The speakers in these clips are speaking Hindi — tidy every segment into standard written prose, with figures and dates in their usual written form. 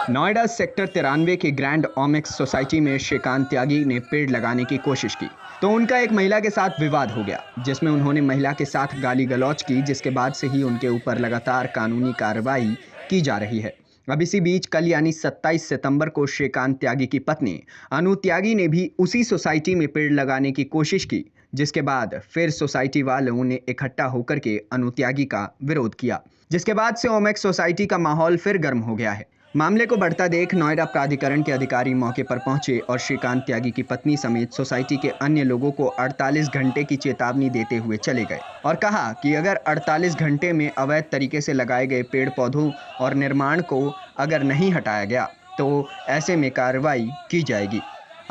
नोएडा सेक्टर 93 की ग्रैंड ओमेक्स सोसाइटी में श्रीकांत त्यागी ने पेड़ लगाने की कोशिश की तो उनका एक महिला के साथ विवाद हो गया, जिसमें उन्होंने महिला के साथ गाली गलौज की, जिसके बाद से ही उनके ऊपर लगातार कानूनी कार्रवाई की जा रही है। अब इसी बीच कल यानी 27 सितंबर को श्रीकांत त्यागी की पत्नी अनु त्यागी ने भी उसी सोसाइटी में पेड़ लगाने की कोशिश की, जिसके बाद फिर सोसाइटी वालों ने इकट्ठा होकर के अनु त्यागी का विरोध किया, जिसके बाद से ओमेक्स सोसाइटी का माहौल फिर गर्म हो गया है। मामले को बढ़ता देख नोएडा प्राधिकरण के अधिकारी मौके पर पहुंचे और श्रीकांत त्यागी की पत्नी समेत सोसाइटी के अन्य लोगों को 48 घंटे की चेतावनी देते हुए चले गए और कहा कि अगर 48 घंटे में अवैध तरीके से लगाए गए पेड़ पौधों और निर्माण को अगर नहीं हटाया गया तो ऐसे में कार्रवाई की जाएगी।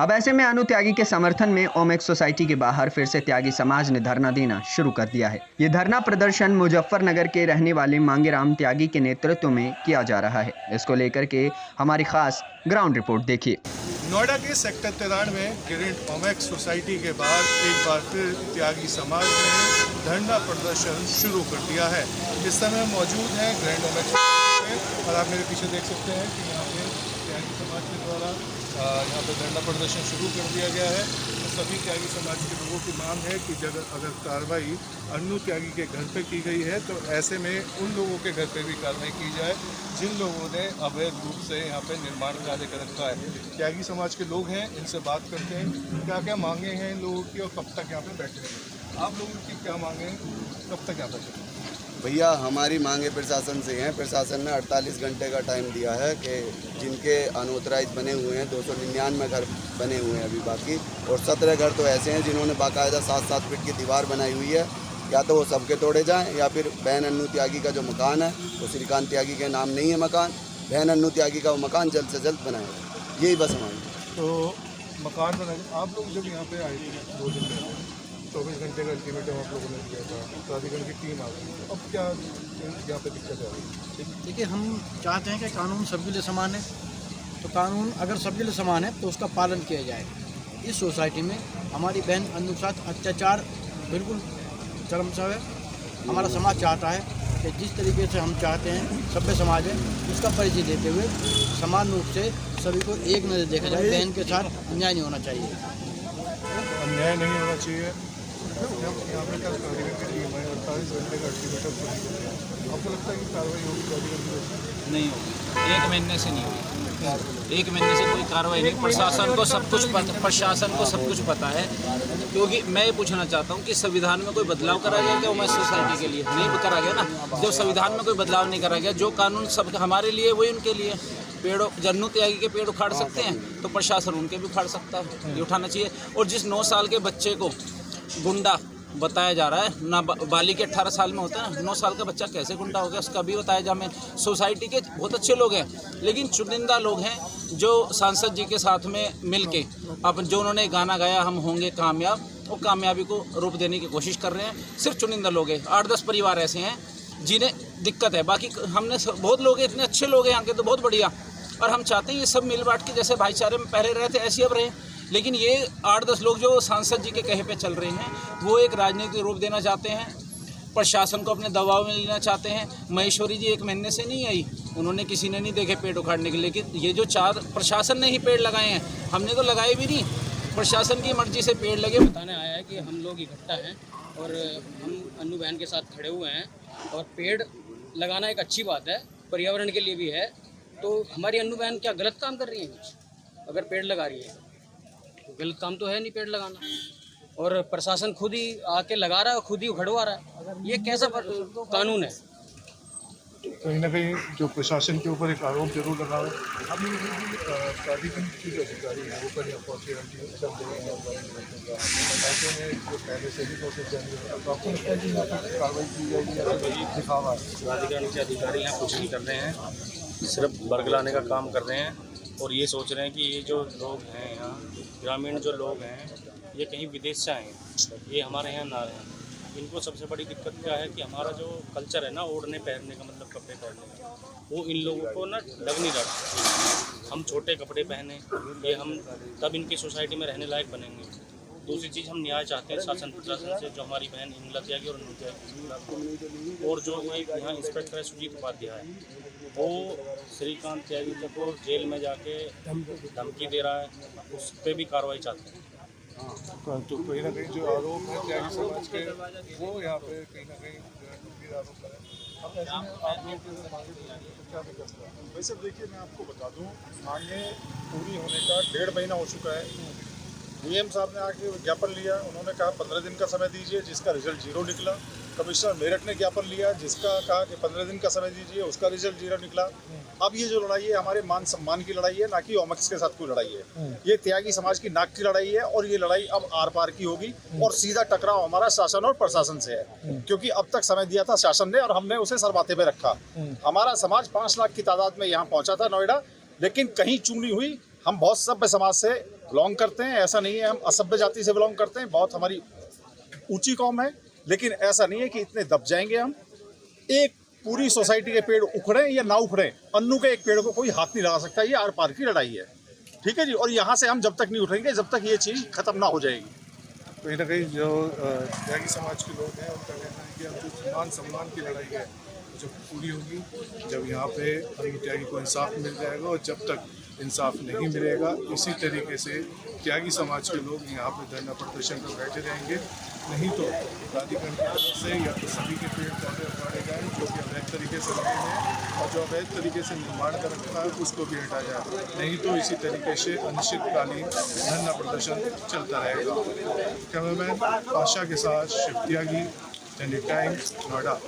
अब ऐसे में अनु त्यागी के समर्थन में ओमेक्स सोसाइटी के बाहर फिर से त्यागी समाज ने धरना देना शुरू कर दिया है। ये धरना प्रदर्शन मुजफ्फरनगर के रहने वाले मांगेराम त्यागी के नेतृत्व में किया जा रहा है। इसको लेकर के हमारी खास ग्राउंड रिपोर्ट देखिए। नोएडा के सेक्टर 93 में ग्रैंड ओमेक्स सोसाइटी के बाहर एक बार फिर त्यागी समाज ने धरना प्रदर्शन शुरू कर दिया है। इस समय मौजूद है ग्रैंड ओमेक्स सोसाइटी में और आप मेरे पीछे देख सकते हैं कि यहाँ पे त्यागी समाज के द्वारा यहाँ पे धरना प्रदर्शन शुरू कर दिया गया है। तो सभी त्यागी समाज के लोगों की मांग है कि जब अगर कार्रवाई अनु त्यागी के घर पे की गई है तो ऐसे में उन लोगों के घर पे भी कार्रवाई की जाए जिन लोगों ने अवैध रूप से यहाँ पे निर्माण कार्य कर रखा है। त्यागी समाज के लोग हैं, इनसे बात करते हैं क्या क्या मांगे हैं इन लोगों की और कब तक यहाँ पे बैठे हैं। आप लोगों की क्या मांगे हैं, कब तक यहाँ पे बैठे? भैया हमारी मांगे प्रशासन से हैं। प्रशासन ने 48 घंटे का टाइम दिया है कि जिनके अनऑथराइज बने हुए हैं 299 घर बने हुए हैं अभी बाकी, और 17 घर तो ऐसे हैं जिन्होंने बाकायदा 7-7 फीट की दीवार बनाई हुई है। या तो वो सबके तोड़े जाएं या फिर बहन अनु त्यागी का जो मकान है वो श्रीकांत त्यागी के नाम नहीं है मकान, बहन अनु त्यागी का वो मकान जल्द से जल्द बनाए। यही बस हमारी। तो मकान बनाए। आप लोग जब यहाँ पे आए थे 2 दिन पहले 24 घंटे का अल्टीमेटम आप लोगों ने दिया था, प्राधिकरण की टीम आ गई, अब क्या यहाँ पे दिक्कत आ रही है? देखिए, हम चाहते हैं कि कानून सबके लिए समान है, तो कानून अगर सबके लिए समान है तो उसका पालन किया जाए। इस सोसाइटी में हमारी बहन अनु के साथ अत्याचार बिल्कुल चरमसाव है। हमारा समाज चाहता है कि जिस तरीके से हम चाहते हैं सभ्य समाज है उसका परिचय देते हुए समान रूप से सभी को एक नज़र देखा जाए। बहन के साथ अन्याय नहीं होना चाहिए, अन्याय नहीं होना चाहिए। यहाँ पे क्या प्राधिकरण की टीम है, 48 घंटे का अल्टीमेटम, आपको लगता है कि कार्रवाई होगी प्राधिकरण की? नहीं होगी, 1 महीने से नहीं होगी। 1 महीने से कोई कार्रवाई नहीं। प्रशासन को सब कुछ पता है, क्योंकि मैं ये पूछना चाहता हूँ कि संविधान में कोई बदलाव करा गया क्या ओमेक्स सोसाइटी के लिए? नहीं करा गया ना। जब संविधान में कोई बदलाव नहीं करा गया, जो कानून सब हमारे लिए वही उनके लिए। पेड़ों अनु त्यागी के पेड़ उखाड़ सकते हैं तो प्रशासन उनके भी उखाड़ सकता है, ये उठाना चाहिए। और जिस 9 साल के बच्चे को गुंडा बताया जा रहा है ना, बालिग 18 साल में होता है, 9 साल का बच्चा कैसे गुंडा हो गया उसका भी बताया जा। मैं सोसाइटी के बहुत अच्छे लोग हैं, लेकिन चुनिंदा लोग हैं जो सांसद जी के साथ में मिलके अब जो उन्होंने गाना गाया हम होंगे कामयाब, वो कामयाबी को रूप देने की कोशिश कर रहे हैं। सिर्फ चुनिंदा लोग हैं, 8-10 परिवार ऐसे हैं जिन्हें दिक्कत है। बाकी हमने बहुत लोग हैं, इतने अच्छे लोग हैं यहाँ के, तो बहुत बढ़िया। और हम चाहते हैं ये सब मिल बांट के जैसे भाईचारे में पहले रहे थे ऐसे अब रहे। लेकिन ये 8-10 लोग जो सांसद जी के कहे पे चल रहे हैं वो एक राजनीतिक रूप देना चाहते हैं, प्रशासन को अपने दबाव में लेना चाहते हैं। महेश्वरी जी 1 महीने से नहीं आई, उन्होंने किसी ने नहीं देखे पेड़ उखाड़ने के लिए। लेकिन ये जो 4 प्रशासन ने ही पेड़ लगाए हैं, हमने तो लगाए भी नहीं, प्रशासन की मर्जी से पेड़ लगे। बताने आया है कि हम लोग इकट्ठा हैं और हम अनु बहन के साथ खड़े हुए हैं और पेड़ लगाना एक अच्छी बात है, पर्यावरण के लिए भी है। तो हमारी अनु बहन क्या गलत काम कर रही है कुछ? अगर पेड़ लगा रही है तो गलत काम तो है नहीं पेड़ लगाना, और प्रशासन खुद ही आके लगा रहा है और खुद ही उखड़वा रहा है, ये कैसा कानून है? कहीं ना कहीं जो प्रशासन के ऊपर एक आरोप जरूर लगा है। अभी प्राधिकरण की जो अधिकारी है वो कल यहाँ पहुँचे ऐसे में जो पहले से भी प्रोसेस जारी है, तो आपको लगता है कि यहाँ पर कार्रवाई की जाएगी या फिर दिखावा है? प्राधिकरण के अधिकारी यहाँ कुछ नहीं कर रहे हैं, सिर्फ बरगलाने का काम कर रहे हैं और ये सोच रहे हैं कि ये जो लोग हैं यहाँ ग्रामीण जो लोग हैं ये कहीं विदेश से आए हैं, ये हमारे यहाँ ना रहें। इनको सबसे बड़ी दिक्कत क्या है कि हमारा जो कल्चर है ना ओढ़ने पहनने का, मतलब कपड़े पहनने का, वो इन लोगों को ना लग नहीं रहा। हम छोटे कपड़े पहने ये हम तब इनकी सोसाइटी में रहने लायक बनेंगे। दूसरी चीज़ हम न्याय चाहते हैं शासन प्रशासन से, जो हमारी बहन इंगला त्यागी और अनु त्यागी के खिलाफ, और जो एक यहाँ इंस्पेक्टर है सुजीत उपाध्याय, वो श्रीकांत त्यागी को जेल में जाके धमकी दे रहा है, उस पर भी कार्रवाई चाहते हैं। तो कहीं ना कहीं जो आरोप है त्यागी समाज के, वो यहाँ पे कहीं ना कहीं गंभीर आरोप है। अब ऐसे में आप लोग की मांगे तो क्या दिक्कत है? वैसे देखिए, मैं आपको बता दूं, मांगे पूरी होने का 1.5 महीना हो चुका है। डीएम साहब ने आके ज्ञापन लिया, उन्होंने कहा 15 दिन का समय दीजिए, जिसका रिजल्ट 0 निकला। कमिश्नर मेरठ ने ज्ञापन लिया, जिसका कहा कि 15 दिन का समय दीजिए, उसका रिजल्ट 0 निकला। अब ये जो लड़ाई है हमारे मान सम्मान की लड़ाई है, ना कि ओमेक्स के साथ कोई लड़ाई है। ये त्यागी समाज की नाक की लड़ाई है, और ये लड़ाई अब आर पार की होगी, और सीधा टकराव हमारा शासन और प्रशासन से है। क्योंकि अब तक समय दिया था शासन ने, और हमने उसे सरमाथे पे रखा। हमारा समाज 5 लाख की तादाद में यहाँ पहुंचा था नोएडा, लेकिन कहीं चूनी हुई। हम बहुत सभ्य समाज से बिलोंग करते हैं, ऐसा नहीं है हम असभ्य जाति से बिलोंग करते हैं। बहुत हमारी ऊंची कौम है, लेकिन ऐसा नहीं है कि इतने दब जाएंगे हम। एक पूरी सोसाइटी के पेड़ उखड़े या ना उखड़े, अन्नू के एक पेड़ को कोई हाथ नहीं लगा सकता। ये आर पार की लड़ाई है, ठीक है जी। और यहाँ से हम जब तक नहीं उठेंगे, जब तक ये चीज़ खत्म ना हो जाएगी। कहीं ना कहीं जो त्यागी समाज के लोग हैं, उनका कहना है कि अब जो मान सम्मान की लड़ाई है जो पूरी होगी, जब यहाँ पे अनु त्यागी को इंसाफ मिल जाएगा। और जब तक इंसाफ नहीं मिलेगा, इसी तरीके से त्यागी समाज के लोग यहाँ पे धरना प्रदर्शन पर बैठे रहेंगे। नहीं तो प्राधिकरण की तरफ से या तो सभी के पेड़ पौधे उखाड़े जाएँ जो कि अवैध तरीके से लगे हैं, और जो अवैध तरीके से निर्माण कर रखा है उसको भी हटा जाए। नहीं तो इसी तरीके से अनिश्चितकालीन धरना प्रदर्शन चलता रहेगा। कैमरामैन पाशा के साथ शिव त्यागी, दैनिक टाइम्स, नोएडा।